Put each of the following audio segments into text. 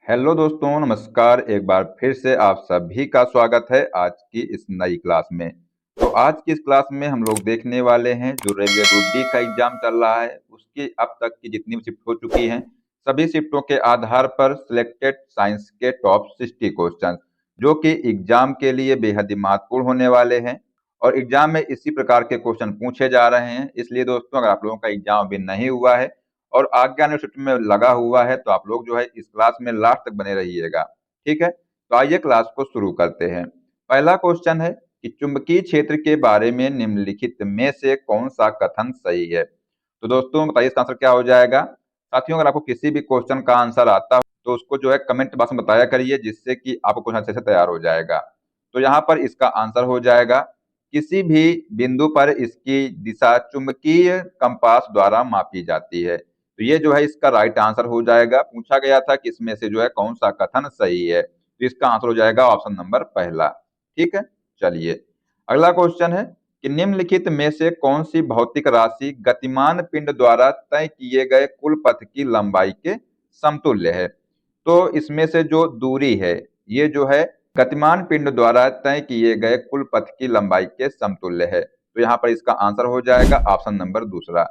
Hello दोस्तों, नमस्कार। एक बार फिर से आप सभी का स्वागत है आज की इस नई क्लास में। तो आज की इस क्लास में हम लोग देखने वाले हैं जो रेलवे ग्रुप डी का एग्जाम चल रहा है उसकी अब तक की जितनी भी शिफ्ट हो चुकी हैं, सभी शिफ्टों के आधार पर सिलेक्टेड साइंस के टॉप 60 क्वेश्चन जो कि एग्जाम के लिए बेहद ही महत्वपूर्ण होने वाले हैं। और एग्जाम में इसी प्रकार के क्वेश्चन पूछे जा रहे हैं। इसलिए दोस्तों, अगर आप लोगों का एग्जाम अभी नहीं हुआ है और आज्ञा यूनिवर्सिटी में लगा हुआ है तो आप लोग जो है इस क्लास में लास्ट तक बने रहिएगा। ठीक है, तो आइए क्लास को शुरू करते हैं। पहला क्वेश्चन है कि चुंबकीय क्षेत्र के बारे में निम्नलिखित में से कौन सा कथन सही है। तो दोस्तों बताइए इसका आंसर क्या हो जाएगा। साथियों, अगर आपको किसी भी क्वेश्चन का आंसर आता हो तो उसको जो है कमेंट बॉक्स में बताया करिए, जिससे कि आपको क्वेश्चन अच्छे से तैयार हो जाएगा। तो यहाँ पर इसका आंसर हो जाएगा किसी भी बिंदु पर इसकी दिशा चुंबकीय कंपास द्वारा मापी जाती है। तो ये जो है इसका राइट आंसर हो जाएगा। पूछा गया था कि इसमें से जो है कौन सा कथन सही है, तो इसका आंसर हो जाएगा ऑप्शन नंबर पहला। ठीक है, चलिए अगला क्वेश्चन है कि निम्नलिखित में से कौन सी भौतिक राशि गतिमान पिंड द्वारा तय किए गए कुल पथ की लंबाई के समतुल्य है। तो इसमें से जो दूरी है ये जो है गतिमान पिंड द्वारा तय किए गए कुल पथ की लंबाई के समतुल्य है। तो यहाँ पर इसका आंसर हो जाएगा ऑप्शन नंबर दूसरा।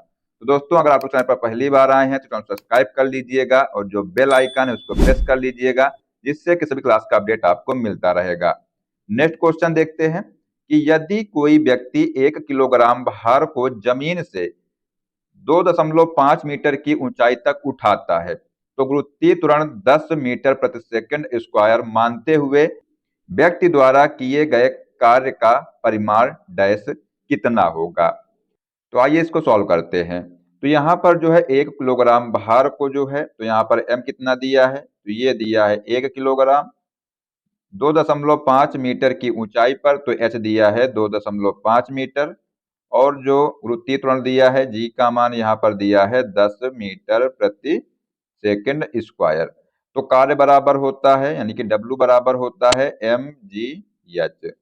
तो दोस्तों, अगर आप चैनल पर पहली बार आए हैं तो चैनल सब्सक्राइब कर लीजिएगा और जो बेल आइकन है उसको प्रेस कर लीजिएगा, जिससे कि सभी क्लास का अपडेट आपको मिलता रहेगा। नेक्स्ट क्वेश्चन देखते हैं कि यदि कोई व्यक्ति 1 किलोग्राम भार को जमीन से 2.5 मीटर की ऊंचाई तक उठाता है तो गुरुत्वीय त्वरण 10 मीटर प्रति सेकंड स्क्वायर मानते हुए व्यक्ति द्वारा किए गए कार्य का परिमाण डैश कितना होगा। तो आइए इसको सॉल्व करते हैं। तो यहाँ पर जो है 1 किलोग्राम भार को जो है तो यहाँ पर m कितना दिया है, तो ये दिया है 1 किलोग्राम। 2.5 मीटर की ऊंचाई पर तो h दिया है 2.5 मीटर। और जो गुरुत्वीय त्वरण दिया है g का मान यहाँ पर दिया है 10 मीटर प्रति सेकंड स्क्वायर। तो कार्य बराबर होता है यानी कि W बराबर होता है mgh।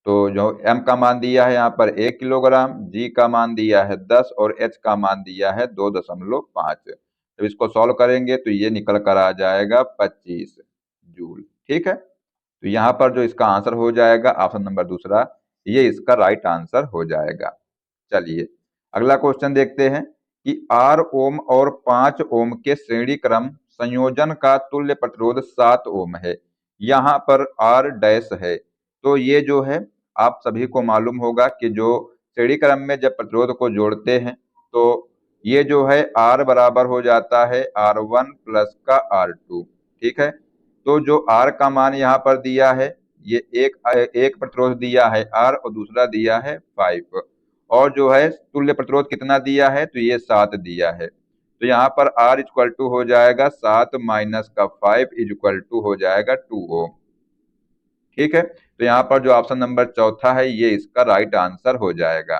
तो जो m का मान दिया है यहाँ पर 1 किलोग्राम, g का मान दिया है 10 और h का मान दिया है 2.5। जब इसको सॉल्व करेंगे तो ये निकल कर आ जाएगा 25 जूल। ठीक है, तो यहाँ पर जो इसका आंसर हो जाएगा ऑप्शन नंबर दूसरा, ये इसका राइट आंसर हो जाएगा। चलिए अगला क्वेश्चन देखते हैं कि 8 ओम और 5 ओम के श्रेणी क्रम संयोजन का तुल्य प्रतिरोध 7 ओम है। यहाँ पर R डैश है। तो ये जो है आप सभी को मालूम होगा कि जो श्रेणी क्रम में जब प्रतिरोध को जोड़ते हैं तो ये जो है R बराबर हो जाता है R1 प्लस का R2। ठीक है, तो जो R का मान यहाँ पर दिया है ये एक प्रतिरोध दिया है R और दूसरा दिया है 5। और जो है तुल्य प्रतिरोध कितना दिया है, तो ये 7 दिया है। तो यहाँ पर R इक्वल टू हो जाएगा 7 माइनस का 5 इक्वल टू हो जाएगा 2 ओम। ठीक है, तो यहाँ पर जो ऑप्शन नंबर चौथा है ये इसका राइट आंसर हो जाएगा।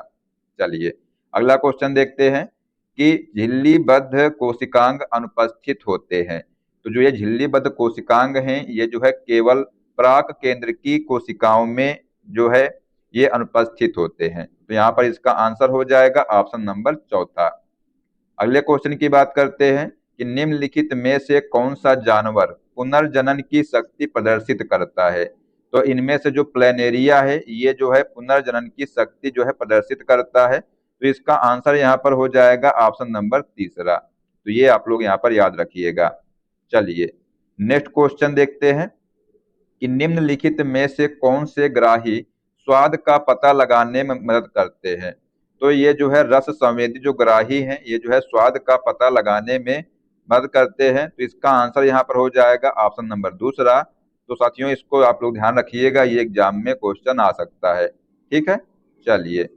चलिए अगला क्वेश्चन देखते हैं कि झिल्लीबद्ध कोशिकांग अनुपस्थित होते हैं। तो जो ये झिल्लीबद्ध कोशिकांग हैं ये जो है केवल पराग केंद्र की कोशिकाओं में जो है ये अनुपस्थित होते हैं। तो यहाँ पर इसका आंसर हो जाएगा ऑप्शन नंबर चौथा। अगले क्वेश्चन की बात करते हैं कि निम्नलिखित में से कौन सा जानवर पुनर्जनन की शक्ति प्रदर्शित करता है। तो इनमें से जो प्लेनेरिया है ये जो है पुनर्जनन की शक्ति जो है प्रदर्शित करता है। तो इसका आंसर यहाँ पर हो जाएगा ऑप्शन नंबर तीसरा। तो ये आप लोग यहाँ पर याद रखिएगा। चलिए नेक्स्ट क्वेश्चन देखते हैं कि निम्नलिखित में से कौन से ग्राही स्वाद का पता लगाने में मदद करते हैं। तो ये जो है रस संवेदी जो ग्राही हैं ये जो है स्वाद का पता लगाने में मदद करते हैं। तो इसका आंसर यहाँ पर हो जाएगा ऑप्शन नंबर दूसरा। तो साथियों इसको आप लोग ध्यान रखिएगा, ये एग्जाम में क्वेश्चन आ सकता है। ठीक है, चलिए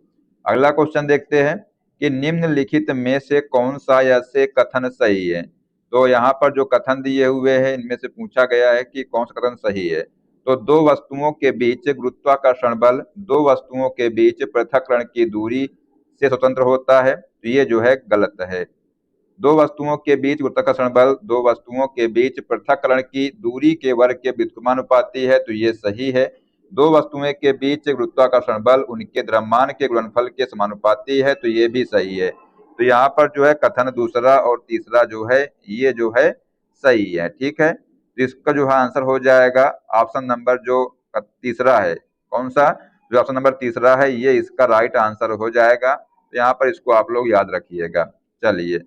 अगला क्वेश्चन देखते हैं कि निम्नलिखित में से कौन सा ऐसे कथन सही है। तो यहाँ पर जो कथन दिए हुए हैं इनमें से पूछा गया है कि कौन सा कथन सही है। तो दो वस्तुओं के बीच गुरुत्वाकर्षण बल दो वस्तुओं के बीच पृथक्करण की दूरी से स्वतंत्र होता है। तो ये जो है गलत है। दो वस्तुओं के बीच गुरुत्वाकर्षण बल दो वस्तुओं के बीच पृथक्करण की दूरी के वर्ग के व्युत्क्रमानुपाती है। तो ये सही है। दो वस्तुओं के बीच गुरुत्वाकर्षण बल उनके द्रव्यमान के गुणनफल के समानुपाती है। तो ये भी सही है। तो यहाँ पर जो है कथन दूसरा और तीसरा जो है ये जो है सही है। ठीक है, तो इसका जो है आंसर हो जाएगा ऑप्शन नंबर जो तीसरा है। कौन सा? जो ऑप्शन नंबर तीसरा है ये इसका राइट आंसर हो जाएगा। तो यहाँ पर इसको आप लोग याद रखिएगा। चलिए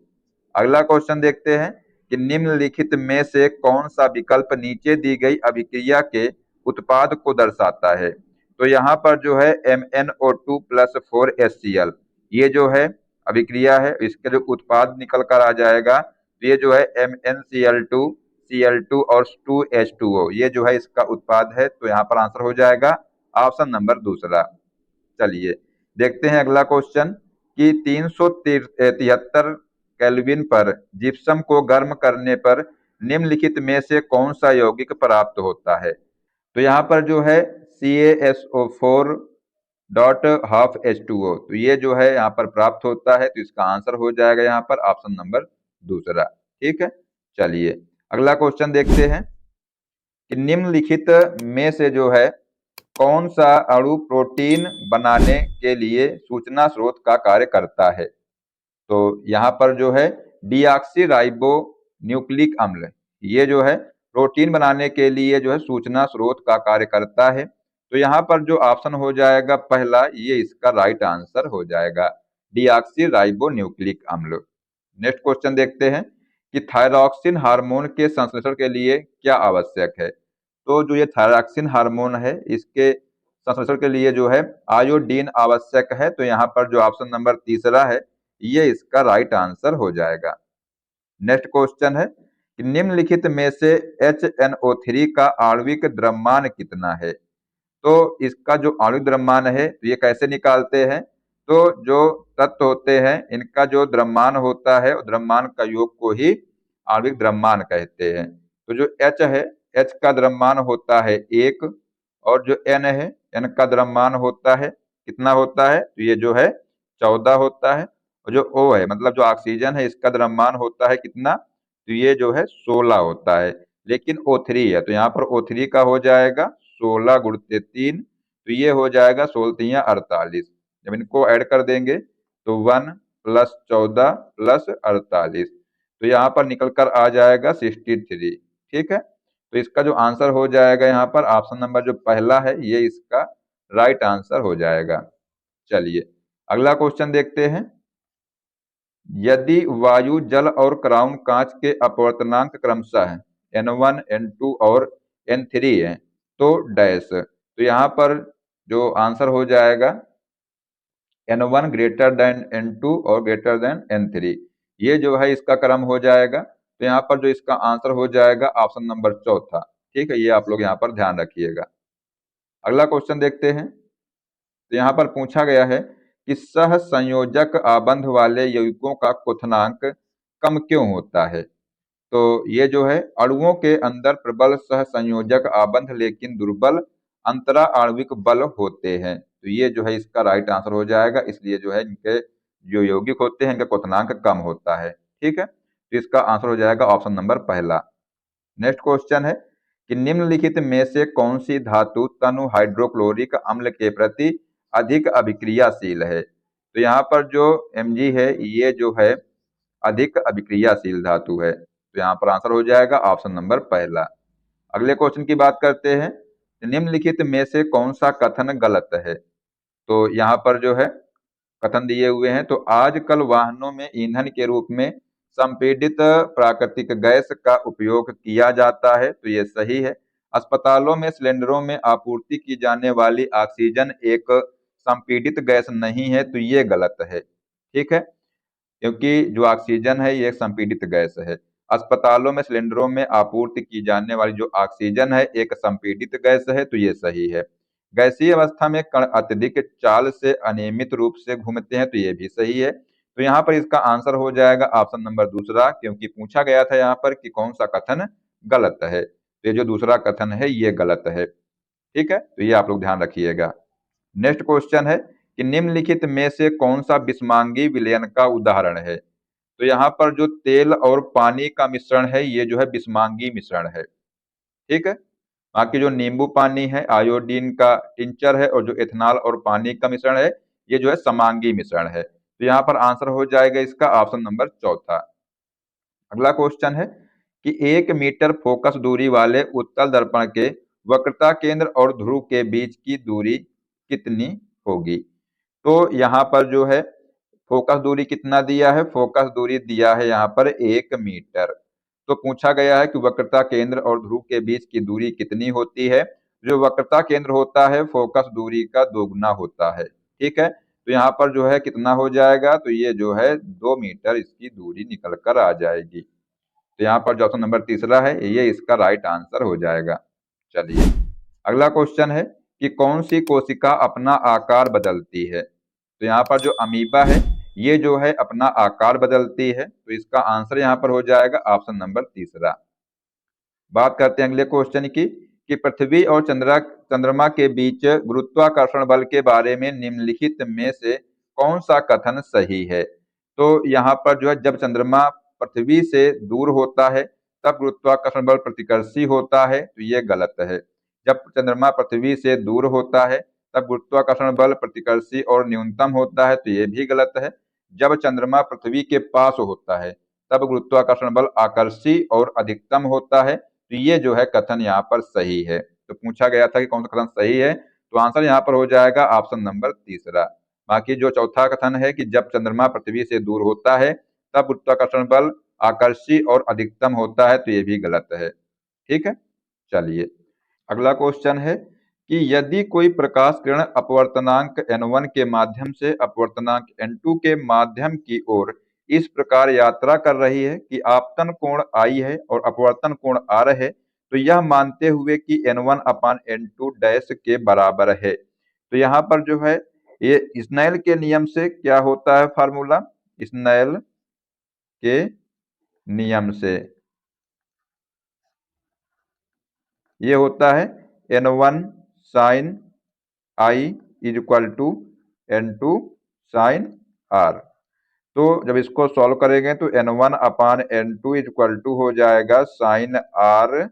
अगला क्वेश्चन देखते हैं कि निम्नलिखित में से कौन सा विकल्प नीचे दी गई अभिक्रिया के उत्पाद को दर्शाता है। तो यहाँ पर जो है MnO2 प्लस 4HCl ये जो है अभिक्रिया है, इसके जो उत्पाद निकल कर आ जाएगा तो ये जो है MnCl2 Cl2 और 2H2O ये जो है इसका उत्पाद है। तो यहाँ पर आंसर हो जाएगा ऑप्शन नंबर दूसरा। चलिए देखते हैं अगला क्वेश्चन कि 373 केल्विन पर जिप्सम को गर्म करने पर निम्नलिखित में से कौन सा यौगिक प्राप्त होता है। तो यहाँ पर जो है CaSO4 डॉट हाफ H2O तो ये जो है यहाँ पर प्राप्त होता है। तो इसका आंसर हो जाएगा यहाँ पर ऑप्शन नंबर दूसरा। ठीक है, चलिए अगला क्वेश्चन देखते हैं कि निम्नलिखित में से जो है कौन सा अणु प्रोटीन बनाने के लिए सूचना स्रोत का कार्य करता है। तो यहाँ पर जो है डीऑक्सी न्यूक्लिक अम्ल ये जो है प्रोटीन बनाने के लिए जो है सूचना स्रोत का कार्य करता है। तो यहाँ पर जो ऑप्शन हो जाएगा पहला ये इसका राइट आंसर हो जाएगा डीऑक्सी न्यूक्लिक अम्ल। नेक्स्ट क्वेश्चन देखते हैं कि थायरॉक्सिन हार्मोन के संश्लेषण के लिए क्या आवश्यक है। तो जो ये थायरॉक्सिन हार्मोन है इसके संश्लेषण के लिए जो है आयोडीन आवश्यक है। तो यहाँ पर जो ऑप्शन नंबर तीसरा है ये इसका राइट आंसर हो जाएगा। नेक्स्ट क्वेश्चन है कि निम्नलिखित में से HNO3 का आणविक द्रव्यमान कितना है। तो इसका जो आणविक द्रव्यमान है तो ये कैसे निकालते हैं। तो जो तत्व होते हैं इनका जो द्रव्यमान होता है द्रव्यमान का योग को ही आणविक द्रव्यमान कहते हैं। तो जो H है H का द्रव्यमान होता है 1 और जो N है N का द्रव्यमान होता है कितना होता है। तो ये जो है 14 होता है। और जो O है मतलब जो ऑक्सीजन है इसका द्रव्यमान होता है कितना। तो ये जो है 16 होता है। लेकिन O3 है तो यहाँ पर O3 का हो जाएगा 16 गुणित 3 तो ये हो जाएगा 16 48। जब इनको ऐड कर देंगे तो 1 प्लस 14 प्लस 48 तो यहाँ पर निकल कर आ जाएगा 63। ठीक है, तो इसका जो आंसर हो जाएगा यहाँ पर ऑप्शन नंबर जो पहला है ये इसका राइट आंसर हो जाएगा। चलिए अगला क्वेश्चन देखते हैं। यदि वायु जल और क्राउन कांच के अपवर्तनांक क्रमशः N1 N2 और N3 है तो डैश। तो यहाँ पर जो आंसर हो जाएगा N1 ग्रेटर देन N2 और ग्रेटर देन N3 ये जो है इसका क्रम हो जाएगा। तो यहाँ पर जो इसका आंसर हो जाएगा ऑप्शन नंबर चौथा। ठीक है, ये आप लोग यहाँ पर ध्यान रखिएगा। अगला क्वेश्चन देखते हैं। तो यहाँ पर पूछा गया है कि सह संयोजक आबंध वाले यौगिकों का क्वथनांक कम क्यों होता है। तो ये जो है अणुओं के अंदर प्रबल सह संयोजक आबंध लेकिन दुर्बल अंतरा आणविक बल होते हैं। तो ये जो है इसका राइट आंसर हो जाएगा। इसलिए जो है इनके जो यौगिक होते हैं इनका क्वथनांक कम होता है। ठीक है, तो इसका आंसर हो जाएगा ऑप्शन नंबर पहला। नेक्स्ट क्वेश्चन है कि निम्नलिखित में से कौन सी धातु तनु हाइड्रोक्लोरिक अम्ल के प्रति अधिक अभिक्रियाशील है। तो यहाँ पर जो Mg है ये जो है अधिक अभिक्रियाशील धातु है। तो यहाँ पर आंसर हो जाएगा ऑप्शन नंबर पहला। अगले क्वेश्चन की बात करते हैं। निम्नलिखित में से कौन सा कथन गलत है। तो यहाँ पर जो है कथन दिए हुए हैं। तो आजकल वाहनों में ईंधन के रूप में संपीड़ित प्राकृतिक गैस का उपयोग किया जाता है। तो ये सही है। अस्पतालों में सिलेंडरों में आपूर्ति की जाने वाली ऑक्सीजन एक संपीड़ित गैस नहीं है। तो ये गलत है। ठीक है, क्योंकि जो ऑक्सीजन है ये एक संपीड़ित गैस है। अस्पतालों में सिलेंडरों में आपूर्ति की जाने वाली जो ऑक्सीजन है एक संपीड़ित गैस है। तो ये सही है। गैसीय अवस्था में कण अत्यधिक चाल से अनियमित रूप से घूमते हैं। तो ये भी सही है। तो यहाँ पर इसका आंसर हो जाएगा ऑप्शन नंबर दूसरा, क्योंकि पूछा गया था यहाँ पर कि कौन सा कथन गलत है। तो ये जो दूसरा कथन है ये गलत है। ठीक है, तो ये आप लोग ध्यान रखिएगा। नेक्स्ट क्वेश्चन है कि निम्नलिखित में से कौन सा विषमांगी विलयन का उदाहरण है। तो यहाँ पर जो तेल और पानी का मिश्रण है ये जो है विषमांगी मिश्रण है। ठीक है, बाकी जो नींबू पानी है आयोडीन का टिंचर है और जो एथनॉल और पानी का मिश्रण है ये जो है समांगी मिश्रण है। तो यहाँ पर आंसर हो जाएगा इसका ऑप्शन नंबर चौथा। अगला क्वेश्चन है कि 1 मीटर फोकस दूरी वाले उत्तल दर्पण के वक्रता केंद्र और ध्रुव के बीच की दूरी कितनी होगी। तो यहाँ पर जो है फोकस दूरी कितना दिया है, फोकस दूरी दिया है यहाँ पर 1 मीटर। तो पूछा गया है कि वक्रता केंद्र और ध्रुव के बीच की दूरी कितनी होती है। जो वक्रता केंद्र होता है फोकस दूरी का दोगुना होता है, ठीक है। तो यहाँ पर जो है कितना हो जाएगा, तो ये जो है 2 मीटर इसकी दूरी निकल कर आ जाएगी। तो यहाँ पर जो ऑप्शन नंबर तीसरा है ये इसका राइट आंसर हो जाएगा। चलिए अगला क्वेश्चन है कि कौन सी कोशिका अपना आकार बदलती है। तो यहाँ पर जो अमीबा है ये जो है अपना आकार बदलती है, तो इसका आंसर यहाँ पर हो जाएगा ऑप्शन नंबर तीसरा। बात करते हैं अगले क्वेश्चन की कि पृथ्वी और चंद्रमा के बीच गुरुत्वाकर्षण बल के बारे में निम्नलिखित में से कौन सा कथन सही है। तो यहाँ पर जो है जब चंद्रमा पृथ्वी से दूर होता है तब गुरुत्वाकर्षण बल प्रतिकर्षी होता है, तो ये गलत है। जब चंद्रमा पृथ्वी से दूर होता है तब गुरुत्वाकर्षण बल प्रतिकर्षी और न्यूनतम होता है, तो ये भी गलत है। जब चंद्रमा पृथ्वी के पास होता है तब गुरुत्वाकर्षण बल आकर्षी और अधिकतम होता है, तो ये जो है कथन यहाँ पर सही है। तो पूछा गया था कि कौन सा कथन सही है, तो आंसर यहाँ पर हो जाएगा ऑप्शन नंबर तीसरा। बाकी जो चौथा कथन है कि जब चंद्रमा पृथ्वी से दूर होता है तब गुरुत्वाकर्षण बल आकर्षी और अधिकतम होता है, तो ये भी गलत है, ठीक है। चलिए अगला क्वेश्चन है कि यदि कोई प्रकाश किरण अपवर्तनांक n1 के माध्यम से अपवर्तनांक n2 के माध्यम की ओर इस प्रकार यात्रा कर रही है कि आपतन कोण I है और अपवर्तन कोण R है, तो यह मानते हुए कि n1/n2 डैश के बराबर है। तो यहाँ पर जो है ये स्नेल के नियम से क्या होता है फार्मूला, स्नेल के नियम से ये होता है n1 sine I is equal to n2 sine R। तो जब इसको सॉल्व करेंगे तो n1/n2 इज इक्वल टू हो जाएगा sine R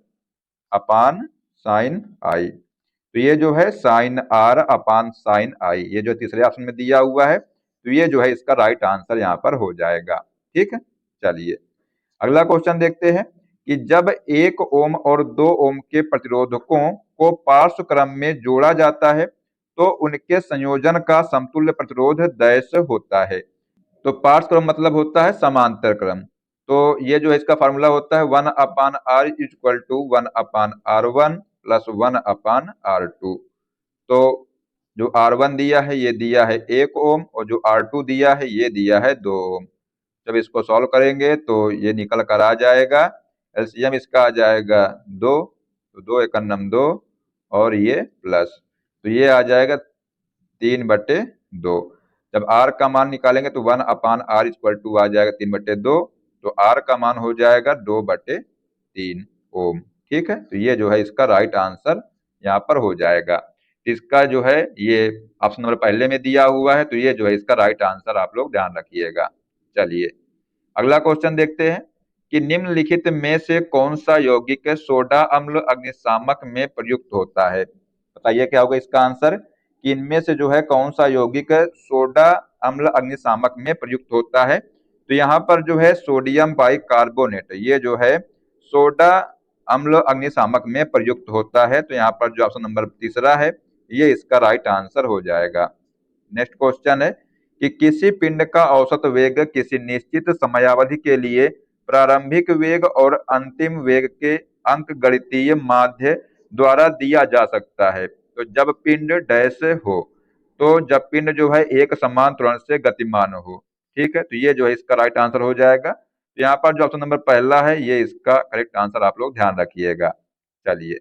upon sine I। तो ये जो है sine R upon sine I, ये जो तीसरे ऑप्शन में दिया हुआ है, तो ये जो है इसका राइट आंसर यहाँ पर हो जाएगा, ठीक है। चलिए अगला क्वेश्चन देखते हैं कि जब 1 ओम और 2 ओम के प्रतिरोधकों को पार्श्व क्रम में जोड़ा जाता है तो उनके संयोजन का समतुल्य प्रतिरोध डैश होता है। तो पार्श्व क्रम मतलब होता है समांतर क्रम। तो ये जो है इसका फार्मूला होता है 1/r is equal to 1/r1 plus 1/r2। तो जो R1 दिया है ये दिया है 1 ओम और जो R2 दिया है ये दिया है 2 ओम। जब इसको सॉल्व करेंगे तो ये निकल कर आ जाएगा, एलसीएम इसका आ जाएगा 2, तो 2 एकम 2 और ये प्लस, तो ये आ जाएगा 3/2। जब R का मान निकालेंगे तो 1/r इक्वल टू आ जाएगा 3/2, तो R का मान हो जाएगा 2/3 ओम, ठीक है। तो ये जो है इसका राइट आंसर यहाँ पर हो जाएगा। इसका जो है ये ऑप्शन नंबर पहले में दिया हुआ है, तो ये जो है इसका राइट आंसर आप लोग ध्यान रखिएगा। चलिए अगला क्वेश्चन देखते हैं कि निम्नलिखित में से कौन सा यौगिक सोडा अम्ल अग्निशामक में प्रयुक्त होता है। बताइए क्या होगा इसका आंसर कि इनमें से जो है कौन सा यौगिक सोडा अम्ल अग्निशामक में प्रयुक्त होता है। तो यहाँ पर जो है सोडियम बाइकार्बोनेट ये जो है सोडा अम्ल अग्निशामक में प्रयुक्त होता है, तो यहाँ पर जो ऑप्शन नंबर तीसरा है ये इसका राइट आंसर हो जाएगा। नेक्स्ट क्वेश्चन है कि किसी पिंड का औसत वेग किसी निश्चित समयावधि के लिए प्रारंभिक वेग और अंतिम वेग के अंकगणितीय माध्य द्वारा दिया जा सकता है। तो जब पिंड डैश हो, तो जब पिंड जो है एक समान त्वरण से गतिमान हो, ठीक है। तो ये जो है इसका राइट आंसर हो जाएगा। तो यहाँ पर जो ऑप्शन नंबर पहला है ये इसका करेक्ट आंसर आप लोग ध्यान रखिएगा। चलिए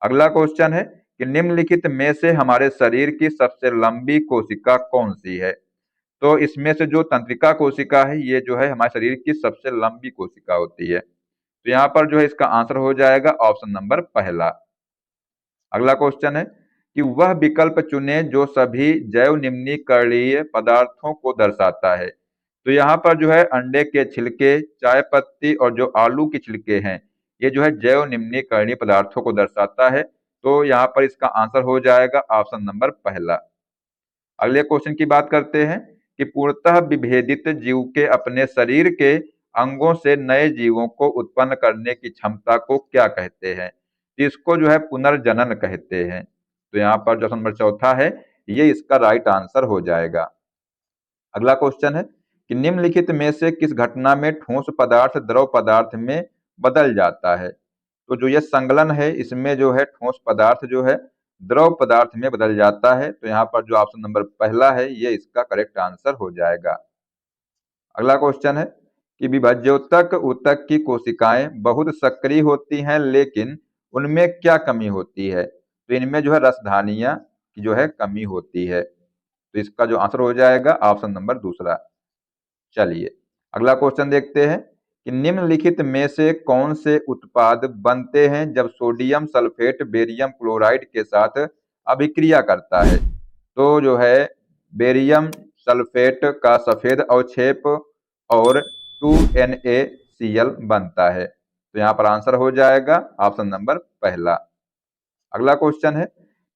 अगला क्वेश्चन है कि निम्नलिखित में से हमारे शरीर की सबसे लंबी कोशिका कौन सी है। तो इसमें से जो तंत्रिका कोशिका है ये जो है हमारे शरीर की सबसे लंबी कोशिका होती है, तो यहाँ पर जो है इसका आंसर हो जाएगा ऑप्शन नंबर पहला। अगला क्वेश्चन है कि वह विकल्प चुने जो सभी जैव निम्नीकरणीय पदार्थों को दर्शाता है। तो यहाँ पर जो है अंडे के छिलके, चाय पत्ती और जो आलू के छिलके हैं ये जो है जैव निम्नीकरणीय पदार्थों को दर्शाता है, तो यहाँ पर इसका आंसर हो जाएगा ऑप्शन नंबर पहला। अगले क्वेश्चन की बात करते हैं कि पूर्णतः विभेदित जीव के अपने शरीर के अंगों से नए जीवों को उत्पन्न करने की क्षमता को क्या कहते हैं? इसको जो है पुनर्जनन कहते हैं। तो यहाँ पर जो नंबर चौथा है ये इसका राइट आंसर हो जाएगा। अगला क्वेश्चन है कि निम्नलिखित में से किस घटना में ठोस पदार्थ द्रव पदार्थ में बदल जाता है? तो जो ये संगलन है इसमें जो है ठोस पदार्थ जो है द्रव पदार्थ में बदल जाता है। तो यहाँ पर जो ऑप्शन नंबर पहला है ये इसका करेक्ट आंसर हो जाएगा। अगला क्वेश्चन है कि विभज्योतक ऊतक की कोशिकाएं बहुत सक्रिय होती हैं लेकिन उनमें क्या कमी होती है? तो इनमें जो है रसधानियां की जो है कमी होती है। तो इसका जो आंसर हो जाएगा ऑप्शन नंबर दूसरा। चलिए अगला क्वेश्चन देखते हैं कि निम्नलिखित में से कौन से उत्पाद बनते हैं जब सोडियम सल्फेट बेरियम क्लोराइड के साथ अभिक्रिया करता है? तो जो है बेरियम सल्फेट का सफेद अवक्षेप और 2NaCl बनता है। तो यहाँ पर आंसर हो जाएगा ऑप्शन नंबर पहला। अगला क्वेश्चन है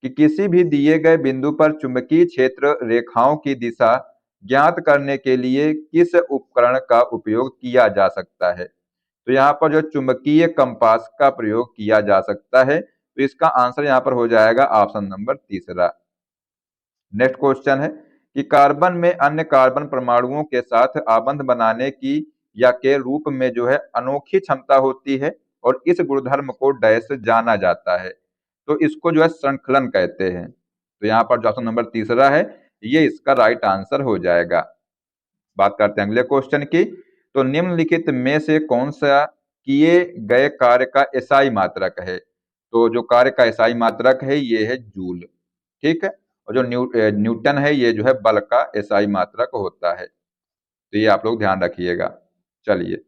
कि किसी भी दिए गए बिंदु पर चुंबकीय क्षेत्र रेखाओं की दिशा ज्ञात करने के लिए किस उपकरण का उपयोग किया जा सकता है? तो यहाँ पर जो चुंबकीय कंपास का प्रयोग किया जा सकता है। तो इसका आंसर यहाँ पर हो जाएगा ऑप्शन नंबर तीसरा। नेक्स्ट क्वेश्चन है कि कार्बन में अन्य कार्बन परमाणुओं के साथ आबंध बनाने की या के रूप में जो है अनोखी क्षमता होती है और इस गुणधर्म को डैश जाना जाता है। तो इसको जो है श्रृंखलन कहते हैं। तो यहाँ पर जो ऑप्शन नंबर तीसरा है ये इसका राइट आंसर हो जाएगा। बात करते हैं अगले क्वेश्चन की। तो निम्नलिखित में से कौन सा किए गए कार्य का एसआई मात्रक है? तो जो कार्य का एसआई मात्रक है ये है जूल। ठीक है। और जो न्यूटन है ये जो है बल का एसआई मात्रक होता है। तो ये आप लोग ध्यान रखिएगा। चलिए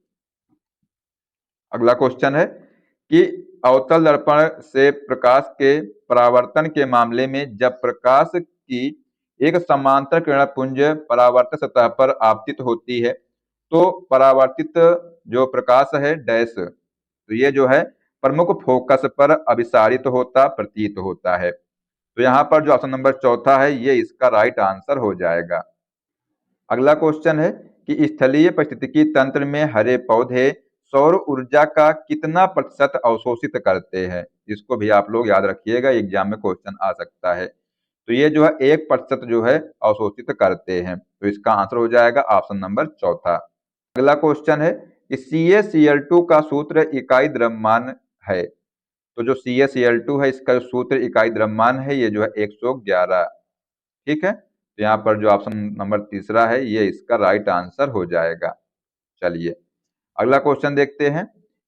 अगला क्वेश्चन है कि अवतल दर्पण से प्रकाश के परावर्तन के मामले में जब प्रकाश की एक समांतर किरण पुंज परावर्तक सतह पर आपतित होती है तो परावर्तित जो प्रकाश है डैश, तो ये जो है प्रमुख फोकस पर अभिसारित होता प्रतीत होता है। तो यहाँ पर जो ऑप्शन नंबर चौथा है ये इसका राइट आंसर हो जाएगा। अगला क्वेश्चन है कि स्थलीय पारिस्थितिकी तंत्र में हरे पौधे सौर ऊर्जा का कितना प्रतिशत अवशोषित करते हैं? इसको भी आप लोग याद रखिएगा, एग्जाम में क्वेश्चन आ सकता है। तो ये जो है 1% जो है अवशोषित करते हैं। तो इसका आंसर हो जाएगा ऑप्शन नंबर चौथा। अगला क्वेश्चन है कि CaCl2 का सूत्र इकाई द्रव्यमान है। तो जो CaCl2 है इसका सूत्र इकाई द्रव्यमान है ये जो है 111। ठीक है। तो यहाँ पर जो ऑप्शन नंबर तीसरा है ये इसका राइट आंसर हो जाएगा। चलिए अगला क्वेश्चन देखते हैं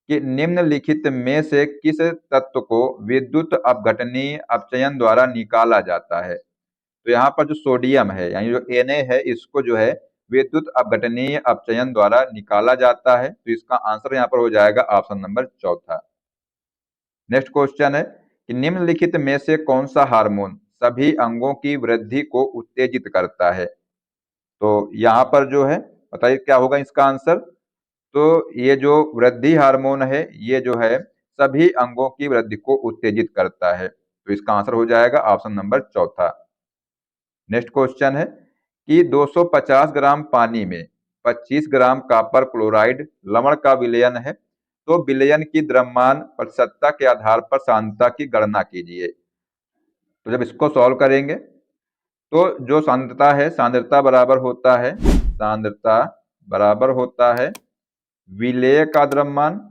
कि निम्नलिखित में से किस तत्व को विद्युत अपघटनीय अपचयन द्वारा निकाला जाता है? तो यहाँ पर जो सोडियम है यानी जो Na है इसको जो है विद्युत अपघटनीय अपचयन द्वारा निकाला जाता है। तो इसका आंसर यहाँ पर हो जाएगा ऑप्शन नंबर चौथा। नेक्स्ट क्वेश्चन है कि निम्नलिखित में से कौन सा हार्मोन सभी अंगों की वृद्धि को उत्तेजित करता है? तो यहाँ पर जो है बताइए क्या होगा इसका आंसर। तो ये जो वृद्धि हार्मोन है ये जो है सभी अंगों की वृद्धि को उत्तेजित करता है। तो इसका आंसर हो जाएगा ऑप्शन नंबर चौथा। नेक्स्ट क्वेश्चन है कि 250 ग्राम पानी में 25 ग्राम कॉपर क्लोराइड लवण का विलयन है। तो विलयन की द्रव्यमान प्रतिशतता के आधार पर सांद्रता की गणना कीजिए। तो जब इसको सॉल्व करेंगे तो जो सांद्रता है सांद्रता बराबर होता है विलेय का द्रव्यमान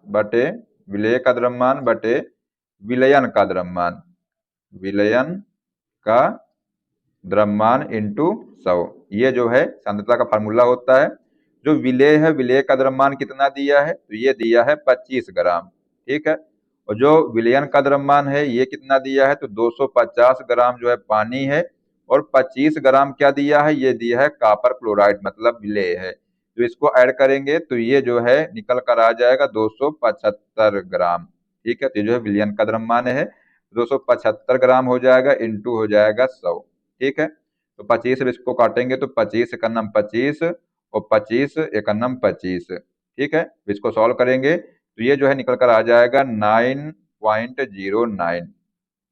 बटे विलयन का द्रव्यमान इंटू 100। ये जो है सांद्रता का फार्मूला होता है। जो विलेय है विलेय का द्रव्यमान कितना दिया है? तो ये दिया है 25 ग्राम। ठीक है। और जो विलयन का द्रव्यमान है ये कितना दिया है? तो 250 ग्राम जो है पानी है और 25 ग्राम क्या दिया है? ये दिया है कॉपर क्लोराइड मतलब विलेय है। तो इसको ऐड करेंगे तो ये जो है निकल कर आ जाएगा 275 ग्राम। ठीक है। तो जो है विलयन का द्रव्यमान है 275 ग्राम हो जाएगा इंटू हो जाएगा 100। ठीक है। तो 25 से इसको काटेंगे तो 25 एकन्नम 25 और 25 एकन्नम 25। ठीक है। इसको सॉल्व करेंगे तो ये जो है निकल कर आ जाएगा 9.09।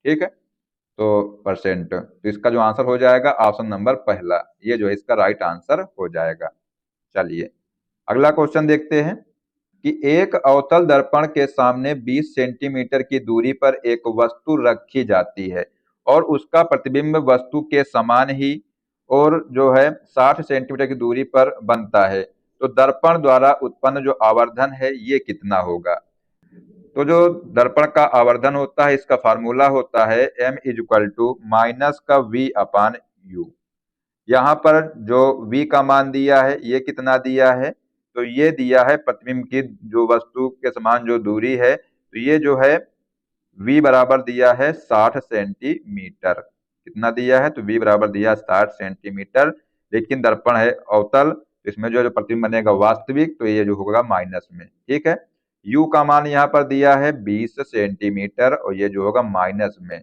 ठीक है। तो परसेंट, तो इसका जो आंसर हो जाएगा ऑप्शन नंबर पहला, ये जो है इसका राइट आंसर हो जाएगा। चलिए अगला क्वेश्चन देखते हैं कि एक अवतल दर्पण के सामने 20 सेंटीमीटर की दूरी पर एक वस्तु रखी जाती है और उसका प्रतिबिंब वस्तु के समान ही और जो है 60 सेंटीमीटर की दूरी पर बनता है, तो दर्पण द्वारा उत्पन्न जो आवर्धन है ये कितना होगा। तो जो दर्पण का आवर्धन होता है इसका फार्मूला होता है m is equal to minus का v अपान यू। यहाँ पर जो v का मान दिया है ये कितना दिया है, तो ये दिया है प्रतिबिंब की जो वस्तु के समान जो दूरी है, तो ये जो है v बराबर दिया है 60 सेंटीमीटर। कितना दिया है, तो v बराबर दिया है 60 सेंटीमीटर, लेकिन दर्पण है अवतल, तो इसमें जो प्रतिबिंब बनेगा वास्तविक, तो ये जो होगा माइनस में। ठीक है, u का मान यहाँ पर दिया है 20 सेंटीमीटर और ये जो होगा माइनस में।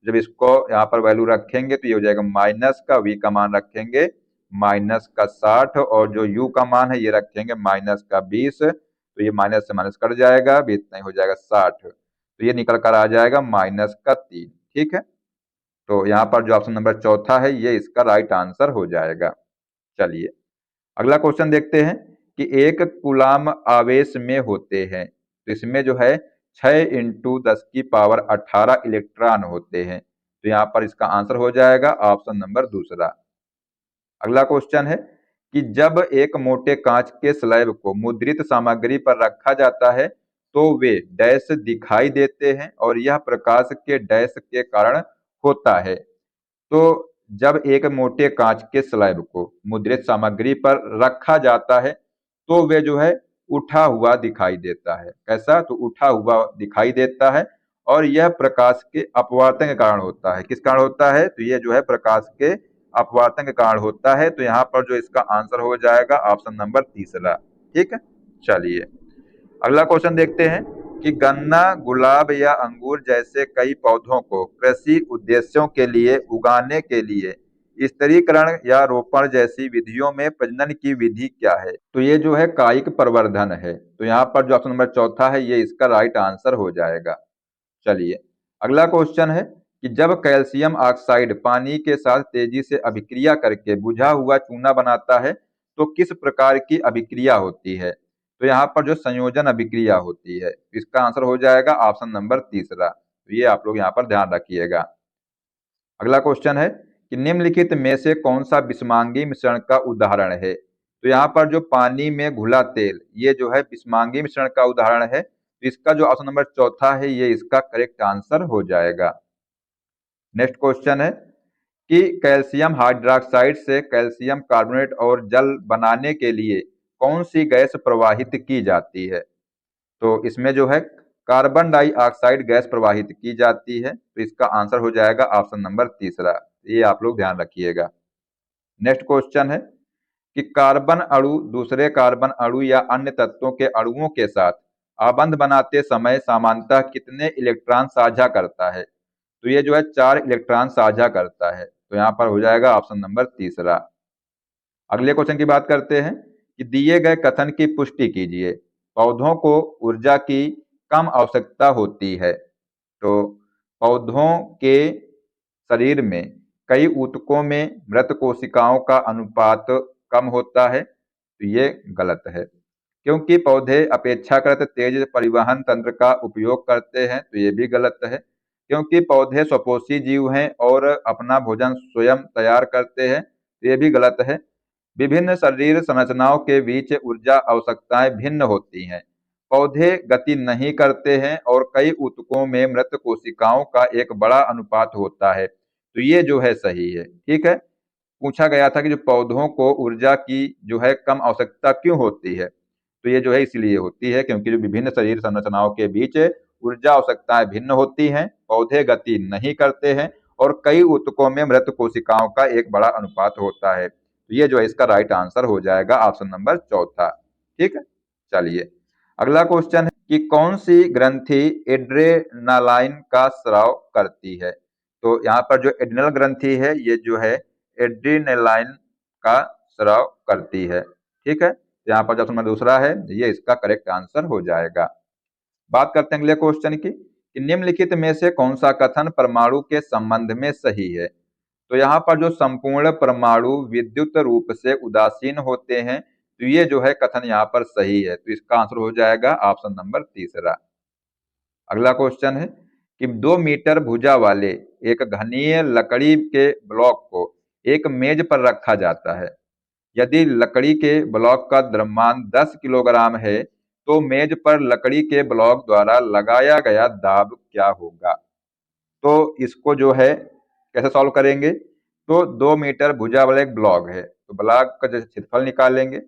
जब इसको यहाँ पर वैल्यू रखेंगे तो ये हो जाएगा माइनस का, v का मान रखेंगे माइनस का 60 और जो u का मान है ये रखेंगे माइनस का 20, तो ये माइनस से माइनस कट जाएगा, भी इतना ही हो जाएगा 60, तो ये निकल कर आ जाएगा माइनस का 3। ठीक है, तो यहाँ पर जो ऑप्शन नंबर चौथा है ये इसका राइट आंसर हो जाएगा। चलिए अगला क्वेश्चन देखते हैं कि एक कूलाम आवेश में होते हैं, तो इसमें जो है 6 इंटू 10 की पावर 18 इलेक्ट्रॉन होते हैं, तो यहाँ पर इसका आंसर हो जाएगा ऑप्शन नंबर दूसरा। अगला क्वेश्चन है कि जब एक मोटे कांच के स्लैब को मुद्रित सामग्री पर रखा जाता है तो वे डैश दिखाई देते हैं और यह प्रकाश के डैश के कारण होता है। तो जब एक मोटे कांच के स्लैब को मुद्रित सामग्री पर रखा जाता है तो वे जो है उठा हुआ दिखाई देता है। कैसा, तो उठा हुआ दिखाई देता है और यह प्रकाश के अपवर्तन के कारण होता है। किस कारण होता है, तो ये जो है प्रकाश के अपवर्तन के कारण होता है, तो यहाँ पर जो इसका आंसर हो जाएगा ऑप्शन नंबर तीसरा। ठीक है, चलिए अगला क्वेश्चन देखते हैं कि गन्ना, गुलाब या अंगूर जैसे कई पौधों को कृषि उद्देश्यों के लिए उगाने के लिए स्तरीकरण या रोपण जैसी विधियों में प्रजनन की विधि क्या है, तो ये जो है कायिक प्रवर्धन है, तो यहाँ पर जो ऑप्शन नंबर चौथा है ये इसका राइट आंसर हो जाएगा। चलिए अगला क्वेश्चन है कि जब कैल्शियम ऑक्साइड पानी के साथ तेजी से अभिक्रिया करके बुझा हुआ चूना बनाता है तो किस प्रकार की अभिक्रिया होती है, तो यहाँ पर जो संयोजन अभिक्रिया होती है, इसका आंसर हो जाएगा ऑप्शन नंबर तीसरा, तो ये आप लोग यहाँ पर ध्यान रखिएगा। अगला क्वेश्चन है कि निम्नलिखित में से कौन सा बिस्मांगी मिश्रण का उदाहरण है, तो यहाँ पर जो पानी में घुला तेल ये जो है बिस्मांगी मिश्रण का उदाहरण है, तो इसका जो ऑप्शन नंबर चौथा है ये इसका करेक्ट आंसर हो जाएगा। नेक्स्ट क्वेश्चन है कि कैल्शियम हाइड्रोक्साइड से कैल्शियम कार्बोनेट और जल बनाने के लिए कौन सी गैस प्रवाहित की जाती है, तो इसमें जो है कार्बन डाइऑक्साइड गैस प्रवाहित की जाती है, तो इसका आंसर हो जाएगा ऑप्शन नंबर तीसरा, ये आप लोग ध्यान रखिएगा। नेक्स्ट क्वेश्चन है कि कार्बन अणु दूसरे कार्बन अणु या अन्य तत्वों के अणुओं के साथ आबंध बनाते समय सामान्यतः कितने इलेक्ट्रॉन साझा करता है, तो ये जो है 4 इलेक्ट्रॉन साझा करता है, तो यहाँ पर हो जाएगा ऑप्शन नंबर तीसरा। अगले क्वेश्चन की बात करते हैं कि दिए गए कथन की पुष्टि कीजिए। पौधों को ऊर्जा की कम आवश्यकता होती है, तो पौधों के शरीर में कई ऊतकों में मृत कोशिकाओं का अनुपात कम होता है, तो ये गलत है। क्योंकि पौधे अपेक्षाकृत तेज परिवहन तंत्र का उपयोग करते हैं, तो ये भी गलत है। क्योंकि पौधे स्वपोषी जीव हैं और अपना भोजन स्वयं तैयार करते हैं, तो ये भी गलत है। विभिन्न शरीर संरचनाओं के बीच ऊर्जा आवश्यकताएं भिन्न होती हैं। पौधे गति नहीं करते हैं और कई ऊतकों में मृत कोशिकाओं का एक बड़ा अनुपात होता है, तो ये जो है सही है। ठीक है, पूछा गया था कि जो पौधों को ऊर्जा की जो है कम आवश्यकता क्यों होती है, तो ये जो है इसलिए होती है क्योंकि जो विभिन्न शरीर संरचनाओं के बीच ऊर्जा आवश्यकताएं भिन्न होती हैं, पौधे गति नहीं करते हैं और कई ऊतकों में मृत कोशिकाओं का एक बड़ा अनुपात होता है, तो ये जो है इसका राइट आंसर हो जाएगा ऑप्शन नंबर चौथा। ठीक है, चलिए अगला क्वेश्चन है कि कौन सी ग्रंथि एड्रेनालाइन का स्राव करती है, तो यहाँ पर जो एड्रिनल ग्रंथि है ये जो है एड्रेनालाइन का स्राव करती है। ठीक है, यहाँ पर जो ऑप्शन नंबर दूसरा है ये इसका करेक्ट आंसर हो जाएगा। बात करते हैं अगले क्वेश्चन की कि निम्नलिखित में से कौन सा कथन परमाणु के संबंध में सही है। तो यहाँ पर जो संपूर्ण परमाणु विद्युत रूप से उदासीन होते हैं, तो ये जो है कथन यहाँ पर सही है। तो इसका आंसर हो जाएगा ऑप्शन नंबर तीसरा। अगला क्वेश्चन है कि 2 मीटर भुजा वाले एक घनीय लकड़ी के ब्लॉक को एक मेज पर रखा जाता है। यदि लकड़ी के ब्लॉक का द्रव्यमान 10 किलोग्राम है, तो मेज पर लकड़ी के ब्लॉक द्वारा लगाया गया दाब क्या होगा। तो इसको जो है कैसे सॉल्व करेंगे। तो 2 मीटर भुजा वाला एक ब्लॉक है, तो ब्लॉक का जैसे क्षेत्रफल निकालेंगे,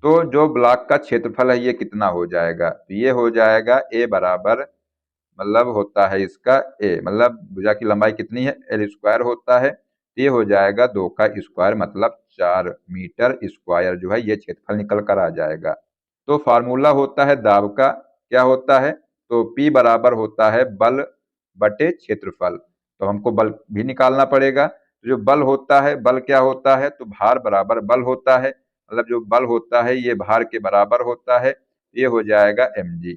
तो जो ब्लॉक का क्षेत्रफल है ये कितना हो जाएगा। तो ये हो जाएगा ए बराबर, मतलब होता है इसका ए, मतलब भुजा की लंबाई कितनी है, एल स्क्वायर होता है। ये हो जाएगा 2 का स्क्वायर, मतलब 4 मीटर स्क्वायर जो है ये क्षेत्रफल निकल कर आ जाएगा। तो फार्मूला होता है दाब का, क्या होता है, तो P बराबर होता है बल बटे क्षेत्रफल। तो हमको बल भी निकालना पड़ेगा। तो जो बल होता है, बल क्या होता है, तो भार बराबर बल होता है, मतलब जो बल होता है ये भार के बराबर होता है। ये हो जाएगा mg।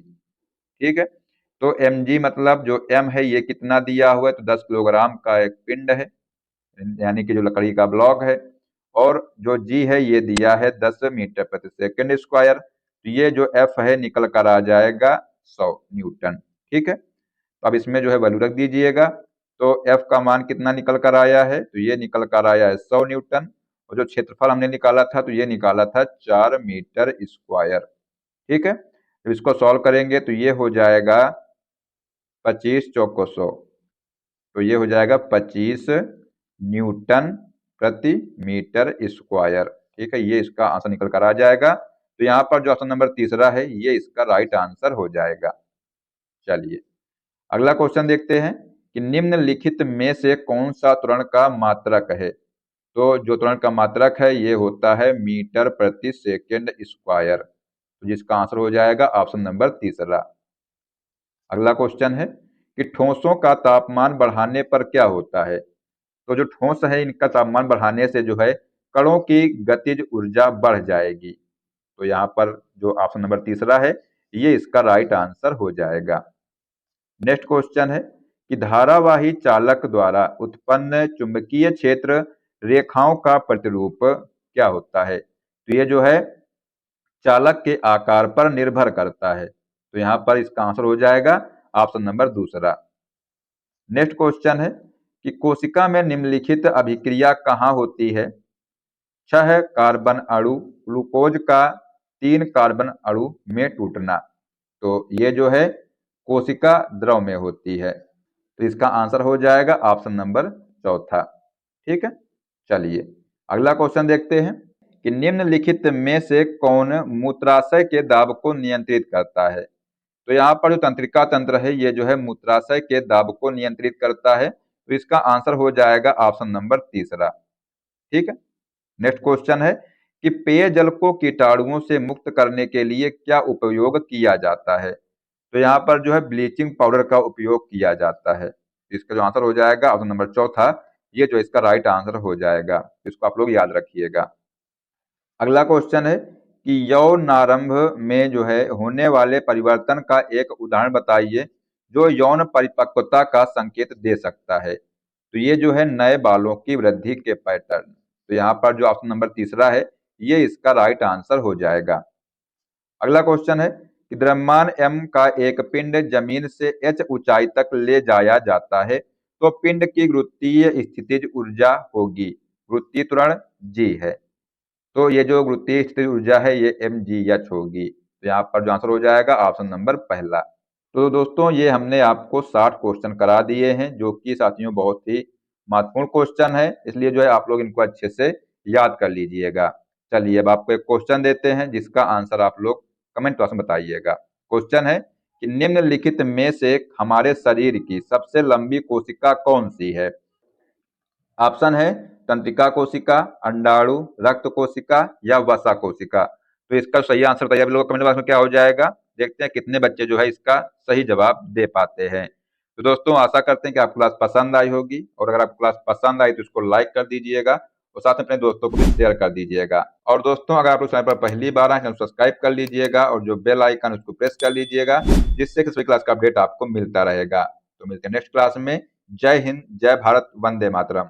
ठीक है, तो mg मतलब जो m है ये कितना दिया हुआ है, तो 10 किलोग्राम का एक पिंड है, यानी कि जो लकड़ी का ब्लॉक है। और जो g है ये दिया है 10 मीटर प्रति सेकंड स्क्वायर। तो ये जो f है निकल कर आ जाएगा 100 न्यूटन। ठीक है, तो अब इसमें जो है वैल्यू रख दीजिएगा। तो f का मान कितना निकल कर आया है, तो ये निकल कर आया है 100 न्यूटन। और जो क्षेत्रफल हमने निकाला था, तो ये निकाला था 4 मीटर स्क्वायर। ठीक है, तो इसको सॉल्व करेंगे तो ये हो जाएगा 25 चौको 100, तो ये हो जाएगा 25 न्यूटन प्रति मीटर स्क्वायर। ठीक है, ये इसका आंसर निकल कर आ जाएगा। तो यहाँ पर जो ऑप्शन नंबर तीसरा है ये इसका राइट आंसर हो जाएगा। चलिए अगला क्वेश्चन देखते हैं कि निम्नलिखित में से कौन सा त्वरण का मात्रक है। तो जो त्वरण का मात्रक है ये होता है मीटर प्रति सेकंड स्क्वायर, तो जिसका आंसर हो जाएगा ऑप्शन नंबर तीसरा। अगला क्वेश्चन है कि ठोसों का तापमान बढ़ाने पर क्या होता है। तो जो ठोस है इनका तापमान बढ़ाने से जो है कणों की गतिज ऊर्जा बढ़ जाएगी। तो यहाँ पर जो ऑप्शन नंबर तीसरा है ये इसका राइट आंसर हो जाएगा। नेक्स्ट क्वेश्चन है कि धारावाही चालक द्वारा उत्पन्न चुंबकीय क्षेत्र रेखाओं का प्रतिरूप क्या होता है। तो ये जो है चालक के आकार पर निर्भर करता है। तो यहाँ पर इसका आंसर हो जाएगा ऑप्शन नंबर दूसरा। नेक्स्ट क्वेश्चन है कि कोशिका में निम्नलिखित अभिक्रिया कहाँ होती है। 6 कार्बन अणु ग्लूकोज का 3 कार्बन अणु में टूटना। तो ये जो है कोशिका द्रव में होती है। तो इसका आंसर हो जाएगा ऑप्शन नंबर चौथा। ठीक है, चलिए अगला क्वेश्चन देखते हैं कि निम्नलिखित में से कौन मूत्राशय के दाब को नियंत्रित करता है। तो यहाँ पर जो तंत्रिका तंत्र है ये जो है मूत्राशय के दाब को नियंत्रित करता है। तो इसका आंसर हो जाएगा ऑप्शन नंबर तीसरा। ठीक है, नेक्स्ट क्वेश्चन है कि पेयजल को कीटाणुओं से मुक्त करने के लिए क्या उपयोग किया जाता है। तो यहाँ पर जो है ब्लीचिंग पाउडर का उपयोग किया जाता है। इसका जो आंसर हो जाएगा ऑप्शन नंबर चौथा, ये जो इसका राइट आंसर हो जाएगा। इसको आप लोग याद रखिएगा। अगला क्वेश्चन है कि यौनारंभ में जो है होने वाले परिवर्तन का एक उदाहरण बताइए जो यौन परिपक्वता का संकेत दे सकता है। तो ये जो है नए बालों की वृद्धि के पैटर्न। तो यहाँ पर जो ऑप्शन नंबर तीसरा है ये इसका राइट आंसर हो जाएगा। अगला क्वेश्चन है कि द्रव्यमान m का एक पिंड जमीन से h ऊंचाई तक ले जाया जाता है, तो पिंड की गुरुत्वीय स्थितिज ऊर्जा होगी, गुरुत्वीय त्वरण g है। तो ये जो गुरुत्वीय स्थितिज ऊर्जा है ये mgh होगी। तो यहाँ पर जो आंसर हो जाएगा ऑप्शन नंबर पहला। तो दोस्तों ये हमने आपको 60 क्वेश्चन करा दिए हैं, जो कि साथियों बहुत ही महत्वपूर्ण क्वेश्चन है, इसलिए जो है आप लोग इनको अच्छे से याद कर लीजिएगा। चलिए अब आपको एक क्वेश्चन देते हैं जिसका आंसर आप लोग कमेंट बॉक्स में बताइएगा। क्वेश्चन है कि निम्नलिखित में से हमारे शरीर की सबसे लंबी कोशिका कौन सी है। ऑप्शन है तंत्रिका कोशिका, अंडाणु, रक्त कोशिका या वसा कोशिका। तो इसका सही आंसर बताइए आप लोग कमेंट बॉक्स में क्या हो जाएगा। देखते हैं कितने बच्चे जो है इसका सही जवाब दे पाते हैं। तो दोस्तों आशा करते हैं कि आपको क्लास पसंद आई होगी, और अगर आपको क्लास पसंद आई तो इसको लाइक कर दीजिएगा और साथ में अपने दोस्तों को भी शेयर कर दीजिएगा। और दोस्तों, अगर आप लोग चैनल पर पहली बार आए, चैनल सब्सक्राइब कर लीजिएगा और जो बेल आइकन उसको प्रेस कर लीजिएगा, जिससे कि सभी क्लास का अपडेट आपको मिलता रहेगा। तो मिलते हैं नेक्स्ट क्लास में। जय हिंद, जय भारत, वंदे मातरम।